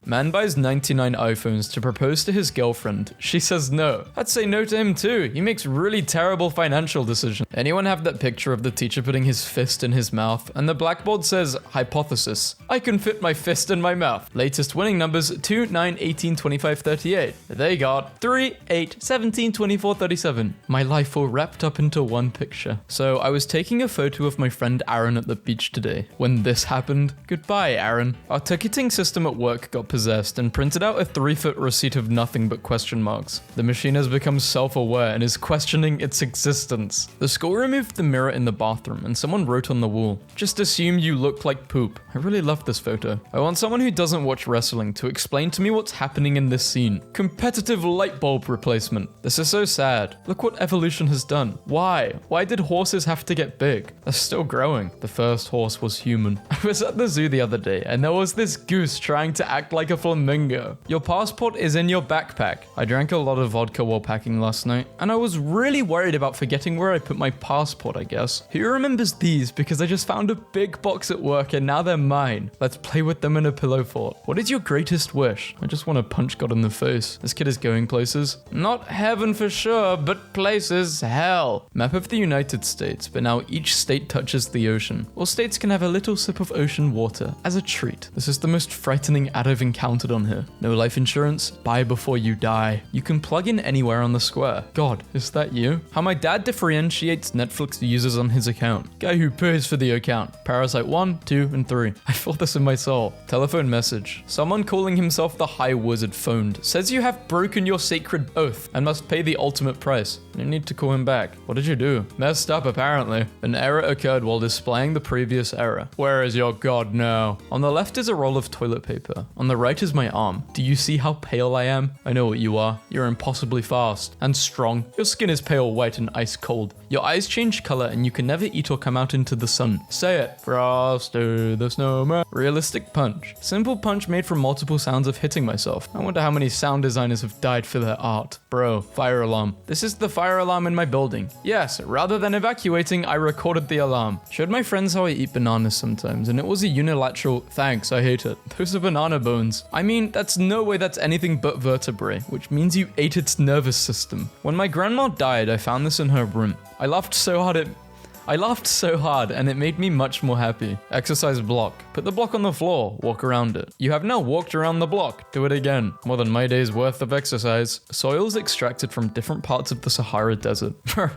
Man buys 99 iPhones to propose to his girlfriend. She says no. I'd say no to him too. He makes really terrible financial decisions. Anyone have that picture of the teacher putting his fist in his mouth and the blackboard says hypothesis? I can fit my fist in my mouth. Latest winning numbers 2, 9, 18, 25, 38. They got 3, 8, 17, 24, 37. My life all wrapped up into one picture. So I was taking a photo of my friend Aaron at the beach today when this happened. Goodbye, Aaron. Our ticketing system at work got possessed and printed out a 3-foot receipt of nothing but question marks. The machine has become self-aware and is questioning its existence. The school removed the mirror in the bathroom and someone wrote on the wall, "Just assume you look like poop." I really love this photo. I want someone who doesn't watch wrestling to explain to me what's happening in this scene. Competitive light bulb replacement. This is so sad. Look what evolution has done. Why? Why did horses have to get big? They're still growing. The first horse was human. I was at the zoo the other day and there was this goose trying to act like a flamingo. Your passport is in your backpack. I drank a lot of vodka while packing last night and I was really worried about forgetting where I put my passport, I guess. Who remembers these? Because I just found a big box at work and now they're mine. Let's play with them in a pillow fort. What is your greatest wish? I just want to punch God in the face. This kid is going places. Not heaven for sure, but places. Hell. Map of the United States, but now each state touches the ocean. All states can have a little sip of ocean water as a treat. This is the most frightening ad I've encountered on here. No life insurance? Buy before you die. You can plug in anywhere on the square. God, is that you? How my dad differentiates Netflix users on his account. Guy who pays for the account. Parasite 1, 2, and 3. I feel this in my soul. Telephone message. Someone calling himself the High Wizard phoned. Says you have broken your sacred oath and must pay the ultimate price. You need to call him back. What did you do? Messed up apparently. An error occurred while displaying the previous error. Where is your God now? On the left is a roll of toilet paper. On the right is my arm. Do you see how pale I am? I know what you are. You're impossibly fast and strong. Your skin is pale white and ice cold. Your eyes change color and you can never eat or come out into the sun. Say it. Frosty the Snowman. Realistic punch. Simple punch made from multiple sounds of hitting myself. I wonder how many sound designers have died for their art. Bro, fire alarm. This is the fire alarm in my building. Yes, rather than evacuating, I recorded the alarm. Showed my friends how I eat bananas sometimes, and it was a unilateral, thanks, I hate it. Those are banana bones. I mean, that's no way that's anything but vertebrae, which means you ate its nervous system. When my grandma died, I found this in her room. I laughed so hard and it made me much more happy. Exercise block. Put the block on the floor. Walk around it. You have now walked around the block. Do it again. More than my day's worth of exercise. Soils extracted from different parts of the Sahara Desert.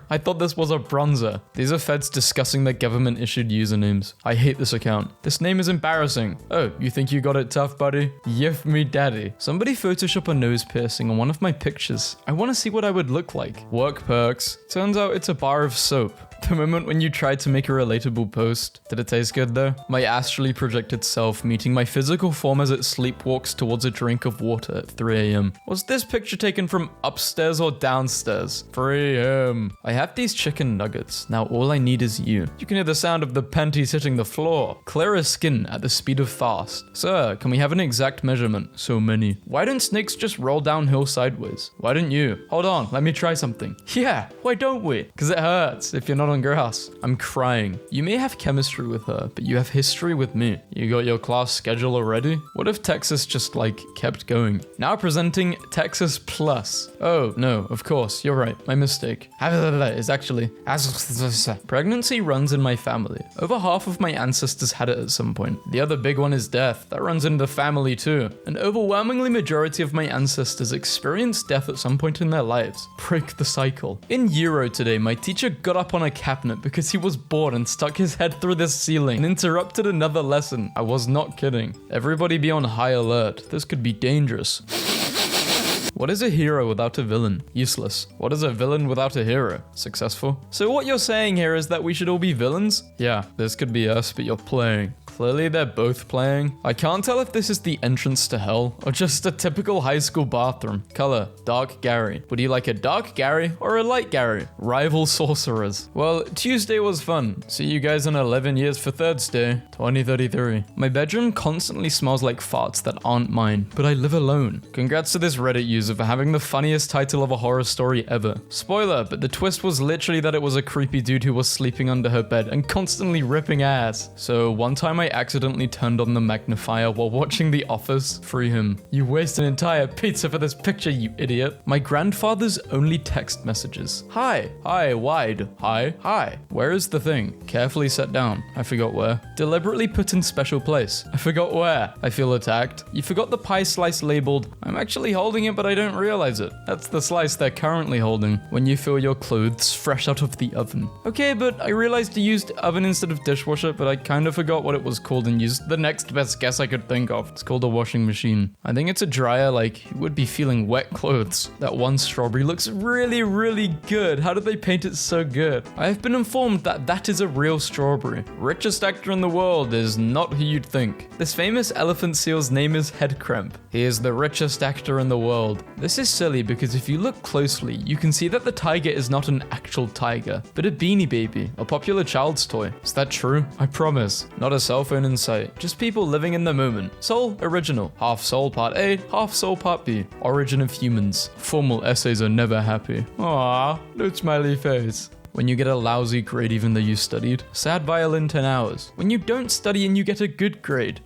I thought this was a bronzer. These are feds discussing their government-issued usernames. I hate this account. This name is embarrassing. Oh, you think you got it tough, buddy? Yiff me daddy. Somebody Photoshop a nose piercing on one of my pictures. I want to see what I would look like. Work perks. Turns out it's a bar of soap. The moment when you tried to make a relatable post. Did it taste good though? My astrally projected self meeting my physical form as it sleepwalks towards a drink of water at 3 a.m. Was this picture taken from upstairs or downstairs? 3 a.m. I have these chicken nuggets. Now all I need is you. You can hear the sound of the panties hitting the floor. Clear as skin at the speed of fast. Sir, can we have an exact measurement? So many. Why don't snakes just roll downhill sideways? Why don't you? Hold on, let me try something. Yeah, why don't we? Because it hurts if you're not on grass. I'm crying. You may have chemistry with her, but you have history with me. You got your class schedule already? What if Texas just kept going? Now presenting Texas Plus. Oh, no, of course, you're right. My mistake. Is actually... Pregnancy runs in my family. Over half of my ancestors had it at some point. The other big one is death. That runs in the family too. An overwhelmingly majority of my ancestors experienced death at some point in their lives. Break the cycle. In Euro today, my teacher got up on a cabinet because he was bored and stuck his head through the ceiling and interrupted another lesson. I was not kidding. Everybody be on high alert. This could be dangerous. What is a hero without a villain? Useless. What is a villain without a hero? Successful. So what you're saying here is that we should all be villains? Yeah, this could be us, but you're playing. Clearly they're both playing. I can't tell if this is the entrance to hell or just a typical high school bathroom. Color, dark Gary. Would you like a dark Gary or a light Gary? Rival sorcerers. Well, Tuesday was fun. See you guys in 11 years for Thursday, 2033. My bedroom constantly smells like farts that aren't mine, but I live alone. Congrats to this Reddit user for having the funniest title of a horror story ever. Spoiler, but the twist was literally that it was a creepy dude who was sleeping under her bed and constantly ripping ass. So one time I guy accidentally turned on the magnifier while watching The Office. Free him. You waste an entire pizza for this picture, you idiot. My grandfather's only text messages. Hi. Hi, wide. Hi. Hi. Where is the thing? Carefully set down. I forgot where. Deliberately put in special place. I forgot where. I feel attacked. You forgot the pie slice labeled. I'm actually holding it, but I don't realize it. That's the slice they're currently holding. When you feel your clothes fresh out of the oven. Okay, but I realized you used oven instead of dishwasher, but I kind of forgot what it was called and used the next best guess I could think of. It's called a washing machine. I think it's a dryer, like you would be feeling wet clothes. That one strawberry looks really, really good. How did they paint it so good? I have been informed that that is a real strawberry. Richest actor in the world is not who you'd think. This famous elephant seal's name is Headcramp. He is the richest actor in the world. This is silly because if you look closely, you can see that the tiger is not an actual tiger, but a Beanie Baby, a popular child's toy. Is that true? I promise. Not a cell phone in sight, just people living in the moment. Soul Original. Half soul part A, half soul part B. Origin of humans. Formal essays are never happy. Aww, no smiley face. When you get a lousy grade even though you studied. Sad violin 10 hours. When you don't study and you get a good grade.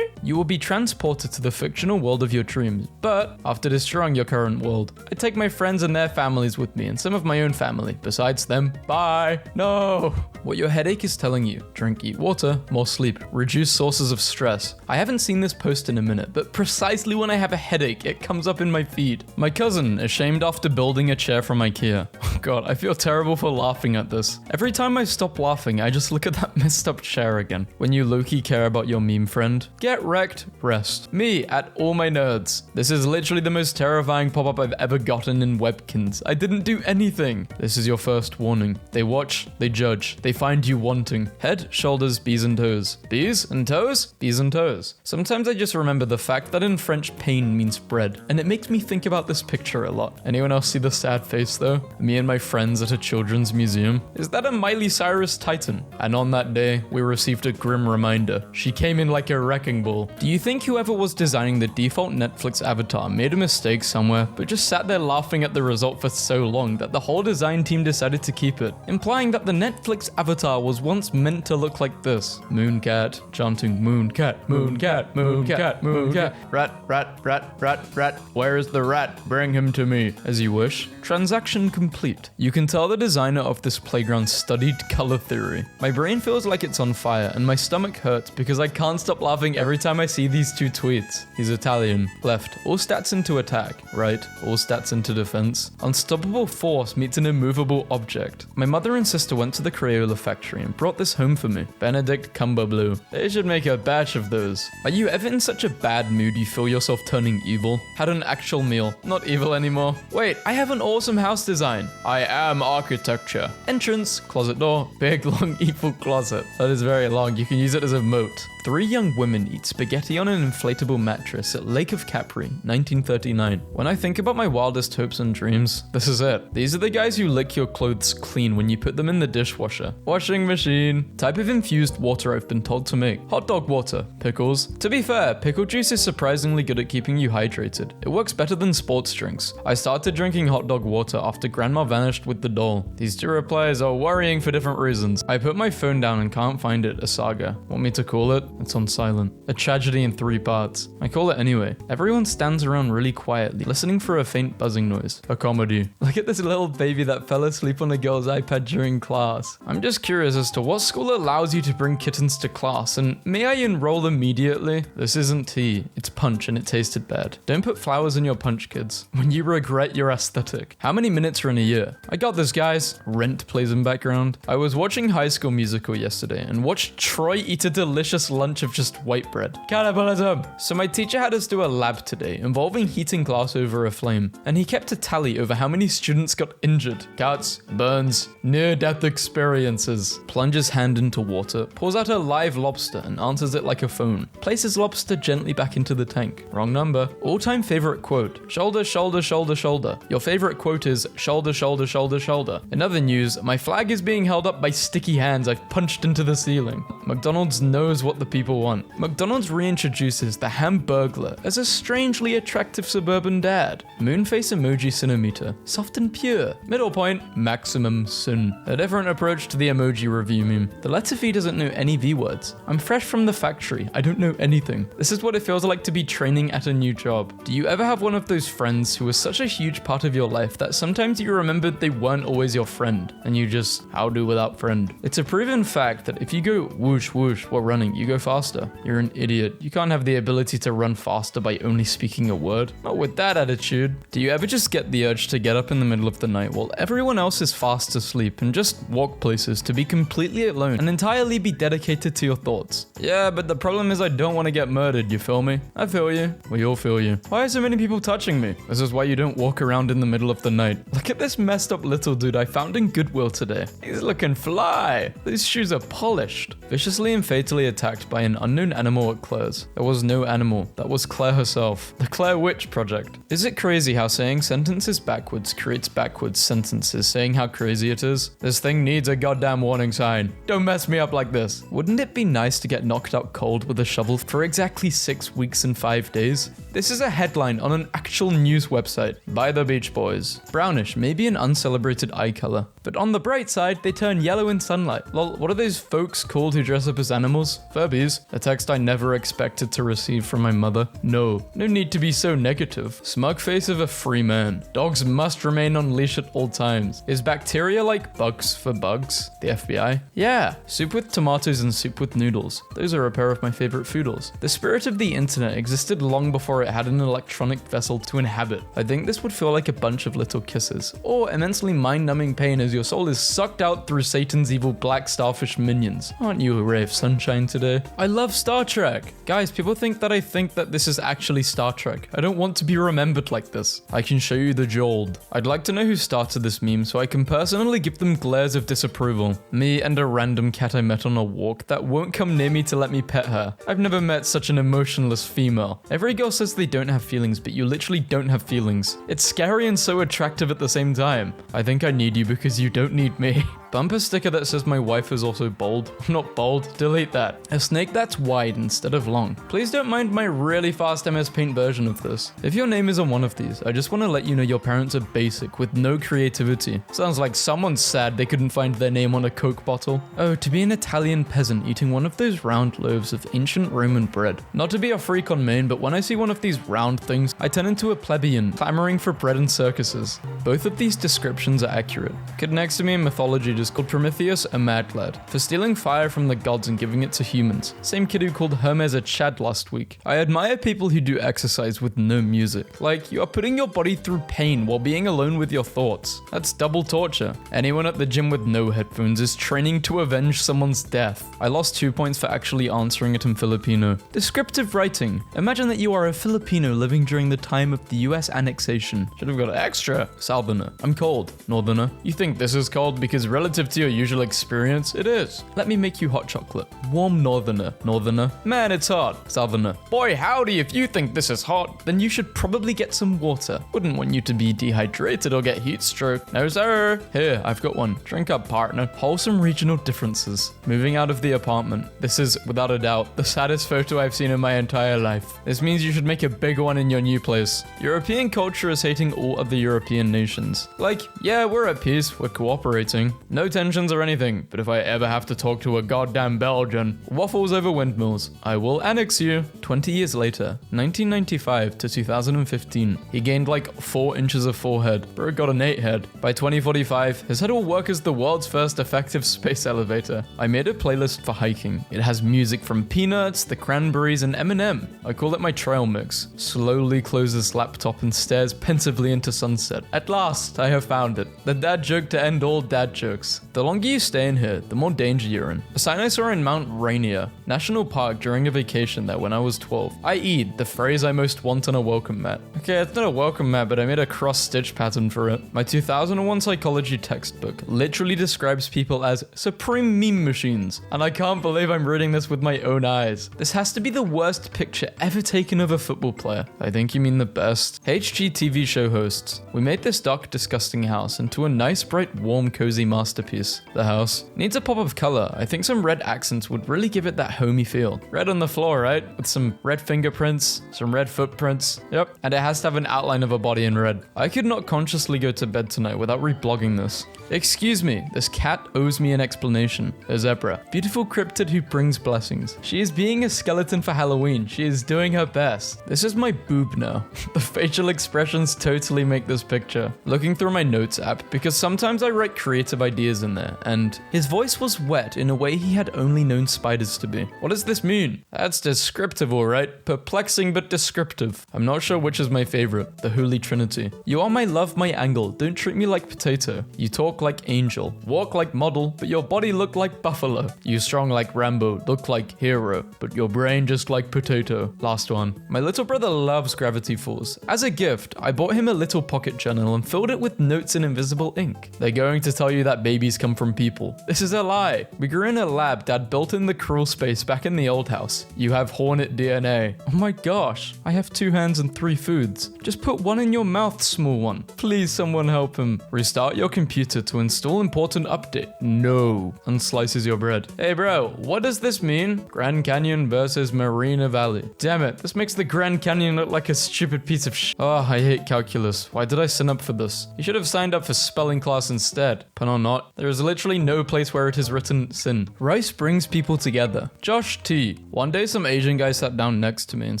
You will be transported to the fictional world of your dreams, but after destroying your current world, I take my friends and their families with me and some of my own family. Besides them, bye. No. What your headache is telling you: drink, eat water, more sleep, reduce sources of stress. I haven't seen this post in a minute, but precisely when I have a headache, it comes up in my feed. My cousin, ashamed after building a chair from IKEA. Oh God, I feel terrible for laughing at this. Every time I stop laughing, I just look at that messed up chair again. When you low-key care about your meme friend, get wrecked, rest. Me, at all my nerds. This is literally the most terrifying pop-up I've ever gotten in Webkins. I didn't do anything. This is your first warning. They watch, they judge, they find you wanting. Head, shoulders, bees and toes. Bees and toes? Bees and toes. Sometimes I just remember the fact that in French pain means bread, and it makes me think about this picture a lot. Anyone else see the sad face though? Me and my friends at a children's museum. Is that a Miley Cyrus Titan? And on that day, we received a grim reminder. She came in like a wrecking ball. Do you think whoever was designing the default Netflix avatar made a mistake somewhere, but just sat there laughing at the result for so long that the whole design team decided to keep it, implying that the Netflix avatar was once meant to look like this? Mooncat, chanting mooncat, mooncat, mooncat, mooncat, rat, rat, rat, rat, rat. Where is the rat? Bring him to me. As you wish. Transaction complete. You can tell the designer of this playground studied color theory. My brain feels like it's on fire and my stomach hurts because I can't stop laughing every time I see these two tweets. He's Italian. Left, all stats into attack. Right, all stats into defense. Unstoppable force meets an immovable object. My mother and sister went to the Crayola factory and brought this home for me. Benedict Cumberblue. They should make a batch of those. Are you ever in such a bad mood you feel yourself turning evil? Had an actual meal. Not evil anymore. Wait, I have an awesome house design. I am architecture. Entrance, closet door, big long evil closet. That is very long. You can use it as a moat. 3 young women eat spaghetti on an inflatable mattress at Lake of Capri, 1939. When I think about my wildest hopes and dreams, this is it. These are the guys who lick your clothes clean when you put them in the dishwasher. Washing machine. Type of infused water I've been told to make. Hot dog water. Pickles. To be fair, pickle juice is surprisingly good at keeping you hydrated. It works better than sports drinks. I started drinking hot dog water after grandma vanished with the doll. These 2 replies are worrying for different reasons. I put my phone down and can't find it. A saga. Want me to call it? It's on silent. A tragedy in 3 parts. I call it anyway. Everyone stands around really quietly, listening for a faint buzzing noise. A comedy. Look at this little baby that fell asleep on a girl's iPad during class. I'm just curious as to what school allows you to bring kittens to class, and may I enroll immediately? This isn't tea. It's punch and it tasted bad. Don't put flowers in your punch, kids. When you regret your aesthetic. How many minutes are in a year? I got this, guys. Rent plays in background. I was watching High School Musical yesterday and watched Troy eat a delicious lunch of just white bread. Cannibalism! So my teacher had us do a lab today involving heating glass over a flame, and he kept a tally over how many students got injured. Cuts, burns, near-death experiences. Plunges hand into water, pulls out a live lobster and answers it like a phone. Places lobster gently back into the tank. Wrong number. All-time favorite quote. Shoulder, shoulder, shoulder, shoulder. Your favorite quote is shoulder, shoulder, shoulder, shoulder. In other news, my flag is being held up by sticky hands I've punched into the ceiling. McDonald's knows what the people want. McDonald's reintroduces the Hamburglar as a strangely attractive suburban dad. Moonface emoji centimeter, soft and pure. Middle point, maximum sin. A different approach to the emoji review meme. The letter V doesn't know any V words. I'm fresh from the factory. I don't know anything. This is what it feels like to be training at a new job. Do you ever have one of those friends who was such a huge part of your life that sometimes you remembered they weren't always your friend and you just, how do without friend? It's a proven fact that if you go whoosh whoosh while running, you go faster. You're an idiot. You can't have the ability to run faster by only speaking a word. Not with that attitude. Do you ever just get the urge to get up in the middle of the night while everyone else is fast asleep and just walk places to be completely alone and entirely be dedicated to your thoughts? Yeah, but the problem is I don't want to get murdered, you feel me? I feel you. We all feel you. Why are so many people touching me? This is why you don't walk around in the middle of the night. Look at this messed up little dude I found in Goodwill today. He's looking fly. These shoes are polished. Viciously and fatally attacked by an unknown animal at Claire's. There was no animal. That was Claire herself. The Claire Witch Project. Is it crazy how saying sentences backwards creates backwards sentences saying how crazy it is? This thing needs a goddamn warning sign. Don't mess me up like this. Wouldn't it be nice to get knocked out cold with a shovel for exactly 6 weeks and 5 days? This is a headline on an actual news website. By the Beach Boys. Brownish, maybe an uncelebrated eye color. But on the bright side, they turn yellow in sunlight. Lol, what are those folks called who dress up as animals? Furbies. A text I never expected to receive from my mother. No need to be so negative. Smug face of a free man. Dogs must remain on leash at all times. Is bacteria like bugs for bugs? The FBI? Yeah. Soup with tomatoes and soup with noodles. Those are a pair of my favorite foodles. The spirit of the internet existed long before it had an electronic vessel to inhabit. I think this would feel like a bunch of little kisses, or immensely mind-numbing pain as your soul is sucked out through Satan's evil black starfish minions. Aren't you a ray of sunshine today? I love Star Trek. Guys, people think that I think that this is actually Star Trek. I don't want to be remembered like this. I can show you the jold. I'd like to know who started this meme so I can personally give them glares of disapproval. Me and a random cat I met on a walk that won't come near me to let me pet her. I've never met such an emotionless female. Every girl says they don't have feelings, but you literally don't have feelings. It's scary and so attractive at the same time. I think I need you because you don't need me. Bumper sticker that says my wife is also bold. I'm not bold, delete that. A snake that's wide instead of long. Please don't mind my really fast MS Paint version of this. If your name is on one of these, I just want to let you know your parents are basic with no creativity. Sounds like someone's sad they couldn't find their name on a Coke bottle. Oh, to be an Italian peasant eating one of those round loaves of ancient Roman bread. Not to be a freak on Maine, but when I see one of these round things, I turn into a plebeian, clamoring for bread and circuses. Both of these descriptions are accurate. Kid next to me in mythology just called Prometheus a mad lad for stealing fire from the gods and giving it to humans. Same kid who called Hermes a Chad last week. I admire people who do exercise with no music. Like, you are putting your body through pain while being alone with your thoughts. That's double torture. Anyone at the gym with no headphones is training to avenge someone's death. I lost 2 points for actually answering it in Filipino. Descriptive writing. Imagine that you are a Filipino living during the time of the US annexation. Should have got extra. Southerner. I'm cold. Northerner. You think this is cold because relative to your usual experience? It is. Let me make you hot chocolate. Warm northerner. Northerner. Man, it's hot. Southerner. Boy, howdy, if you think this is hot, then you should probably get some water. Wouldn't want you to be dehydrated or get heat stroke. No, sir. Here, I've got one. Drink up, partner. Wholesome regional differences. Moving out of the apartment. This is, without a doubt, the saddest photo I've seen in my entire life. This means you should make a big one in your new place. European culture is hating all other European nations. Like, yeah, we're at peace. We're cooperating. No tensions or anything, but if I ever have to talk to a goddamn Belgian, waffles over windmills, I will annex you. 20 years later, 1995 to 2015, he gained like 4 inches of forehead. Bro got an 8 head. By 2045, his head will work as the world's first effective space elevator. I made a playlist for hiking. It has music from Peanuts, The Cranberries, and Eminem. I call it my trail mix. Slowly closes laptop and stares pensively into sunset. At last, I have found it. The dad joke to end all dad jokes. The longer you stay in here, the more danger you're in. A sign I saw in Mount Rainier National Park during a vacation there when I was 12, i.e. the phrase I most want on a welcome mat. Okay, it's not a welcome mat, but I made a cross-stitch pattern for it. My 2001 psychology textbook literally describes people as supreme meme machines, and I can't believe I'm reading this with my own eyes. This has to be the worst picture ever taken of a football player. I think you mean the best. HGTV show hosts. We made this dark, disgusting house into a nice, bright, warm, cozy master masterpiece. The house needs a pop of color. I think some red accents would really give it that homey feel. Red on the floor, right? With some red fingerprints, some red footprints. Yep. And it has to have an outline of a body in red. I could not consciously go to bed tonight without reblogging this. Excuse me, this cat owes me an explanation. A zebra. Beautiful cryptid who brings blessings. She is being a skeleton for Halloween. She is doing her best. This is my boob now. The facial expressions totally make this picture. Looking through my notes app, because sometimes I write creative ideas in there, and his voice was wet in a way he had only known spiders to be. What does this mean? That's descriptive, alright. Perplexing but descriptive. I'm not sure which is my favorite. The Holy Trinity. You are my love, my angle. Don't treat me like potato. You talk like angel. Walk like model, but your body look like buffalo. You strong like Rambo. Look like hero, but your brain just like potato. Last one. My little brother loves Gravity Falls. As a gift, I bought him a little pocket journal and filled it with notes in invisible ink. They're going to tell you that babies come from people. This is a lie. We grew in a lab Dad built in the crawl space back in the old house. You have hornet DNA. Oh my gosh. I have 2 hands and 3 foods. Just put one in your mouth, small one. Please someone help him. Restart your computer to install important update. No. Unslices your bread. Hey bro, what does this mean? Grand Canyon versus Marina Valley. Damn it, this makes the Grand Canyon look like a stupid piece of sh. Oh, I hate calculus. Why did I sign up for this? You should have signed up for spelling class instead. Pun or not, there is literally no place where it is written sin. Rice brings people together. Josh T. One day some Asian guy sat down next to me and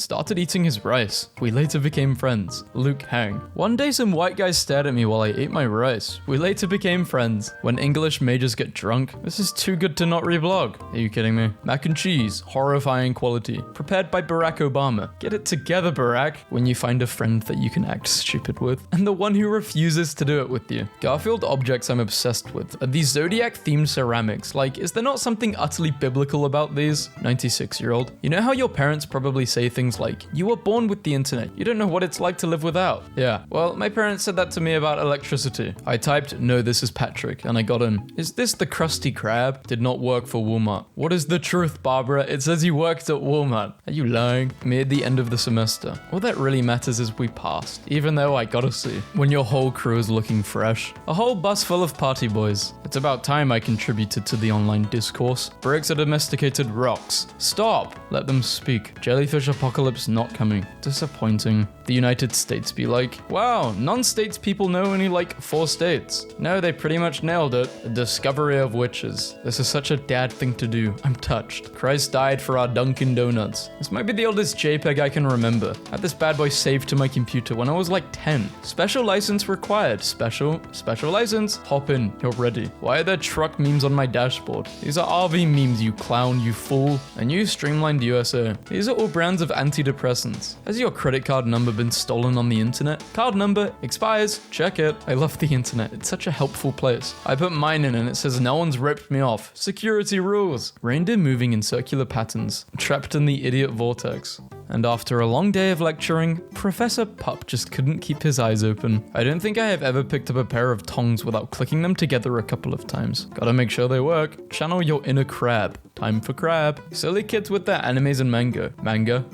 started eating his rice. We later became friends. Luke Hang. One day some white guy stared at me while I ate my rice. We later became friends. When English majors get drunk, this is too good to not reblog. Are you kidding me? Mac and cheese, horrifying quality. Prepared by Barack Obama. Get it together, Barack. When you find a friend that you can act stupid with, and the one who refuses to do it with you. Garfield objects I'm obsessed with are these Zodiac-themed ceramics. Like, is there not something utterly biblical about these? 96-year-old. You know how your parents probably say things like, you were born with the internet. You don't know what it's like to live without. Yeah, well, my parents said that to me about electricity. I typed, no, this is Patrick, and I got an, is this the Krusty Krab? Did not work for Walmart. What is the truth, Barbara? It says you worked at Walmart. Are you lying? Me at the end of the semester. All that really matters is we passed, even though I gotta see. When your whole crew is looking fresh. A whole bus full of party boys. It's about time I contributed to the online discourse. Bricks are domesticated rocks. Stop! Let them speak. Jellyfish apocalypse not coming. Disappointing. The United States be like, wow, non-states people know only like 4 states. No, they pretty much nailed it. The discovery of witches. This is such a dad thing to do. I'm touched. Christ died for our Dunkin' Donuts. This might be the oldest JPEG I can remember. I had this bad boy saved to my computer when I was like 10. Special license required. Special license. Hop in. You're ready. Why are there truck memes on my dashboard? These are RV memes, you clown, you fool. And you streamlined USA. These are all brands of antidepressants. Has your credit card number been stolen on the internet? Card number expires. Check it. I love the internet. It's such a helpful place. I put mine in and it says no one's ripped me off. Security rules. Reindeer moving in circular patterns. Trapped in the idiot vortex. And after a long day of lecturing, Professor Pup just couldn't keep his eyes open. I don't think I have ever picked up a pair of tongs without clicking them together a couple of times. Gotta make sure they work. Channel your inner crab. Time for crab. Silly kids with their animes and manga.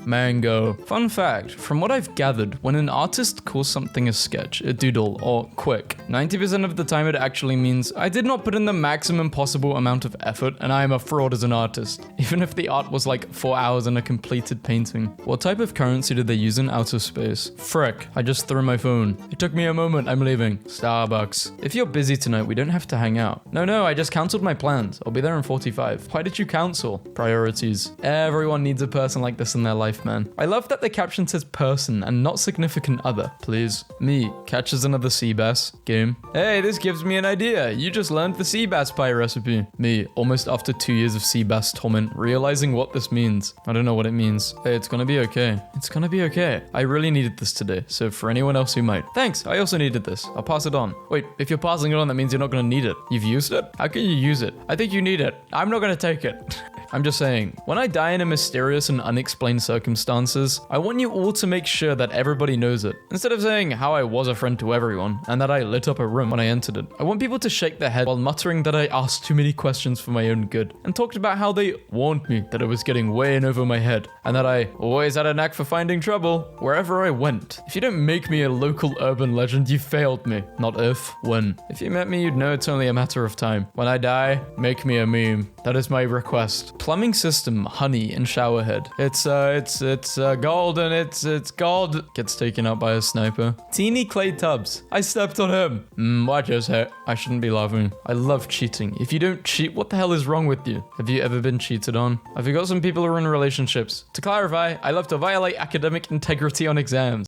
Mango. Fun fact, from what I've gathered, when an artist calls something a sketch, a doodle, or quick, 90% of the time it actually means, I did not put in the maximum possible amount of effort and I am a fraud as an artist. Even if the art was like 4 hours in a completed painting. What type of currency did they use in outer space? Frick, I just threw my phone. It took me a moment, I'm leaving. Starbucks. If you're busy tonight, we don't have to hang out. No, I just cancelled my plans. I'll be there in 45. Why did you cancel? Priorities. Everyone needs a person like this in their life, man. I love that the caption says person and not significant other. Please. Me, catches another sea bass. Game. Hey, this gives me an idea. You just learned the sea bass pie recipe. Me, almost after 2 years of sea bass torment, realizing what this means. I don't know what it means. Hey, it's gonna be okay. It's gonna be okay. I really needed this today, so for anyone else who might. Thanks, I also needed this. I'll pass it on. Wait, if you're passing it on, that means you're not gonna need it. You've used it? How can you use it? I think you need it. I'm not gonna take it. I'm just saying, when I die in a mysterious and unexplained circumstances, I want you all to make sure that everybody knows it. Instead of saying how I was a friend to everyone and that I lit up a room when I entered it, I want people to shake their head while muttering that I asked too many questions for my own good and talked about how they warned me that it was getting way in over my head and that I always had a knack for finding trouble wherever I went. If you don't make me a local urban legend, you failed me. Not if, when. If you met me, you'd know it's only a matter of time. When I die, make me a meme. That is my request. Plumbing system, honey in shower head. It's gold and it's gold. Gets taken out by a sniper. Teeny clay tubs. I stepped on him. Watch his hair. I shouldn't be laughing. I love cheating. If you don't cheat, what the hell is wrong with you? Have you ever been cheated on? Have you got some people who are in relationships? To clarify, I love to violate academic integrity on exams.